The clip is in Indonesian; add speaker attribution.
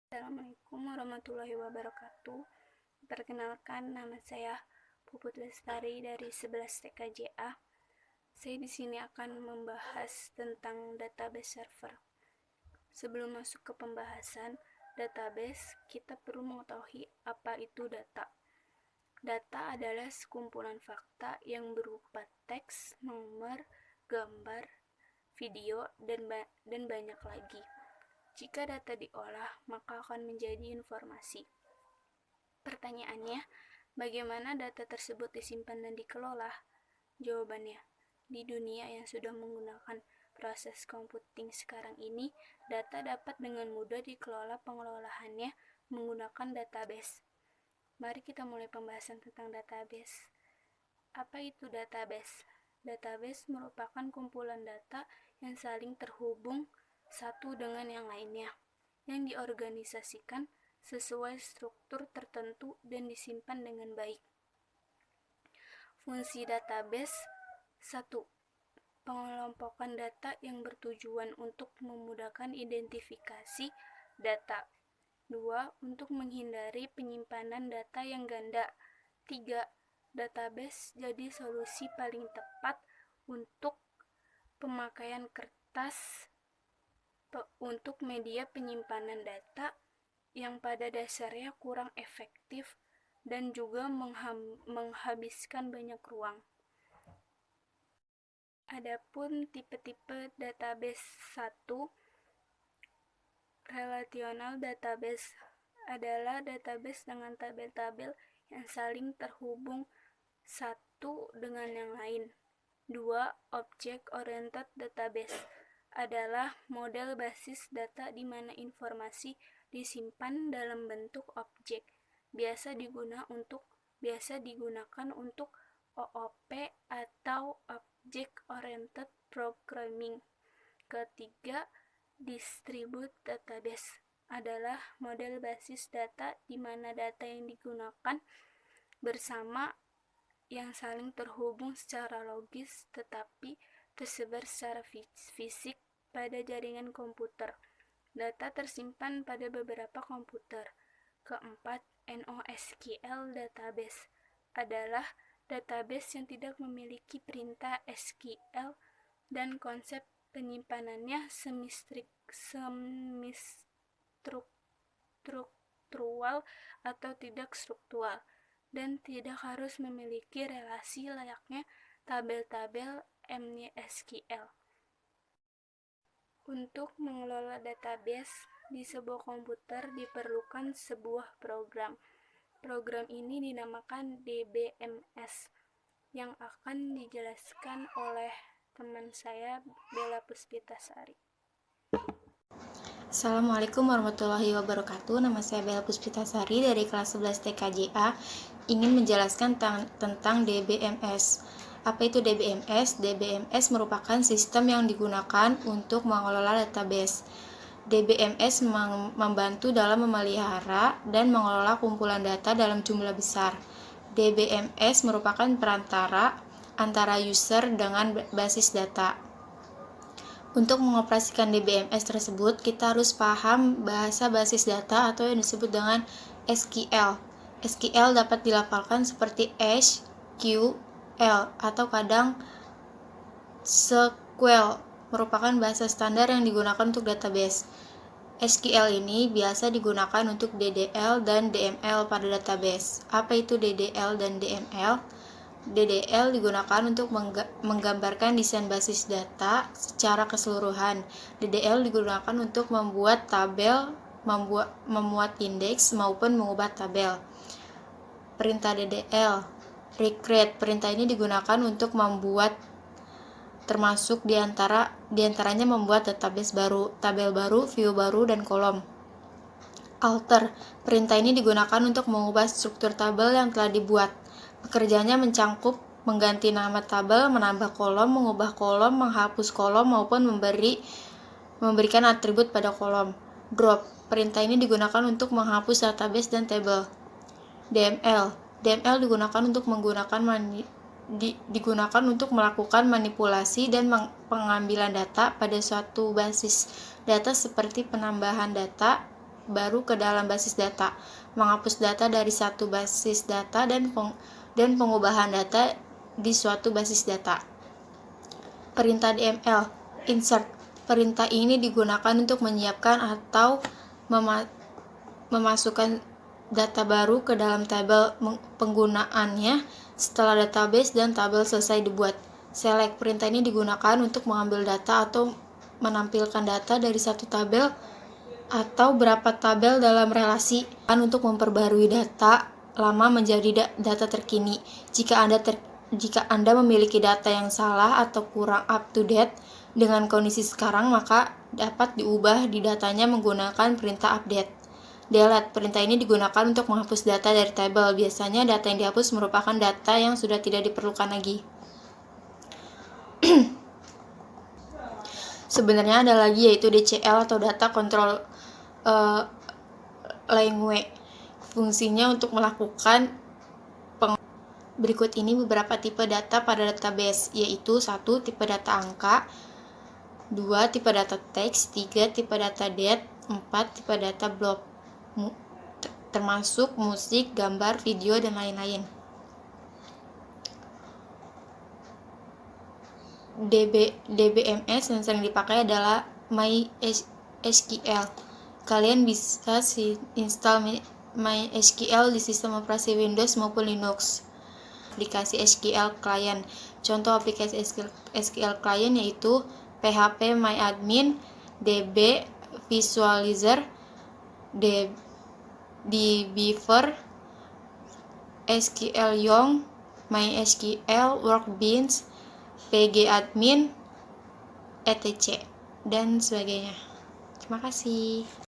Speaker 1: Assalamualaikum warahmatullahi wabarakatuh. Perkenalkan, nama saya Puput Lestari dari 11 TKJA. Saya di sini akan membahas tentang database server. Sebelum masuk ke pembahasan database, kita perlu mengetahui apa itu data. Data adalah sekumpulan fakta yang berupa teks, nomor, gambar, video, dan banyak lagi. Jika data diolah, maka akan menjadi informasi. Pertanyaannya, bagaimana data tersebut disimpan dan dikelola? Jawabannya, di dunia yang sudah menggunakan proses computing sekarang ini, data dapat dengan mudah dikelola pengelolaannya menggunakan database. Mari kita mulai pembahasan tentang database. Apa itu database? Database merupakan kumpulan data yang saling terhubung satu dengan yang lainnya, yang diorganisasikan sesuai struktur tertentu dan disimpan dengan baik. Fungsi database 1. Pengelompokan data yang bertujuan untuk memudahkan identifikasi data. 2. Untuk menghindari penyimpanan data yang ganda. 3. Database jadi solusi paling tepat untuk pemakaian kertas untuk media penyimpanan data yang pada dasarnya kurang efektif dan juga menghabiskan banyak ruang. Adapun tipe-tipe database 1, relational database adalah database dengan tabel-tabel yang saling terhubung satu dengan yang lain. 2. Object oriented database adalah model basis data di mana informasi disimpan dalam bentuk objek. Biasa digunakan untuk OOP atau Object Oriented Programming. Ketiga, Distributed Database adalah model basis data di mana data yang digunakan bersama yang saling terhubung secara logis tetapi tersebar secara fisik pada jaringan komputer. Data tersimpan pada beberapa komputer. Keempat, NoSQL database adalah database yang tidak memiliki perintah SQL dan konsep penyimpanannya semi-struktural atau tidak struktural dan tidak harus memiliki relasi layaknya tabel-tabel MySQL. Untuk mengelola database di sebuah komputer diperlukan sebuah program. Program ini dinamakan DBMS yang akan dijelaskan oleh teman saya Bella Puspitasari.
Speaker 2: Assalamualaikum warahmatullahi wabarakatuh. Nama saya Bella Puspitasari dari kelas 11 TKJA. Ingin menjelaskan tentang DBMS. Apa itu DBMS? DBMS merupakan sistem yang digunakan untuk mengelola database. DBMS membantu dalam memelihara dan mengelola kumpulan data dalam jumlah besar. DBMS merupakan perantara antara user dengan basis data. Untuk mengoperasikan DBMS tersebut, kita harus paham bahasa basis data atau yang disebut dengan SQL. SQL dapat dilafalkan seperti SQL atau kadang SQL, merupakan bahasa standar yang digunakan untuk database. SQL ini biasa digunakan untuk DDL dan DML pada database. Apa itu DDL dan DML? DDL digunakan untuk menggambarkan desain basis data secara keseluruhan. DDL digunakan untuk membuat tabel, memuat indeks, maupun mengubah tabel. Perintah DDL, recreate. Perintah ini digunakan untuk membuat, termasuk diantaranya membuat database baru, tabel baru, view baru, dan kolom. Alter. Perintah ini digunakan untuk mengubah struktur tabel yang telah dibuat. Pekerjaannya mencangkup mengganti nama tabel, menambah kolom, mengubah kolom, menghapus kolom, maupun memberikan atribut pada kolom. Drop. Perintah ini digunakan untuk menghapus database dan tabel. DML. DML digunakan untuk melakukan manipulasi dan pengambilan data pada suatu basis data seperti penambahan data, baru ke dalam basis data, menghapus data dari satu basis data dan pengubahan data di suatu basis data. Perintah DML, insert. Perintah ini digunakan untuk menyiapkan atau memasukkan data baru ke dalam tabel penggunaannya setelah database dan tabel selesai dibuat. Select. Perintah ini digunakan untuk mengambil data atau menampilkan data dari satu tabel atau beberapa tabel dalam relasi untuk memperbarui data lama menjadi data terkini. Jika Anda memiliki data yang salah atau kurang up to date dengan kondisi sekarang, maka dapat diubah di datanya menggunakan perintah update. Delete. Perintah ini digunakan untuk menghapus data dari tabel. Biasanya data yang dihapus merupakan data yang sudah tidak diperlukan lagi. Sebenarnya ada lagi, yaitu DCL atau Data Control Language. Fungsinya untuk melakukan berikut ini beberapa tipe data pada database, yaitu 1. Tipe data angka, 2. Tipe data teks, 3. Tipe data date, 4. Tipe data blob, termasuk musik, gambar, video, dan lain-lain. DBMS yang sering dipakai adalah MySQL. Kalian bisa install MySQL di sistem operasi Windows maupun Linux. Aplikasi SQL Client. Contoh aplikasi SQL Client yaitu PHP MyAdmin, DB Visualizer, dbeaver, SQL Yong, MySQL Workbench, PGAdmin, etc. dan sebagainya. Terima kasih.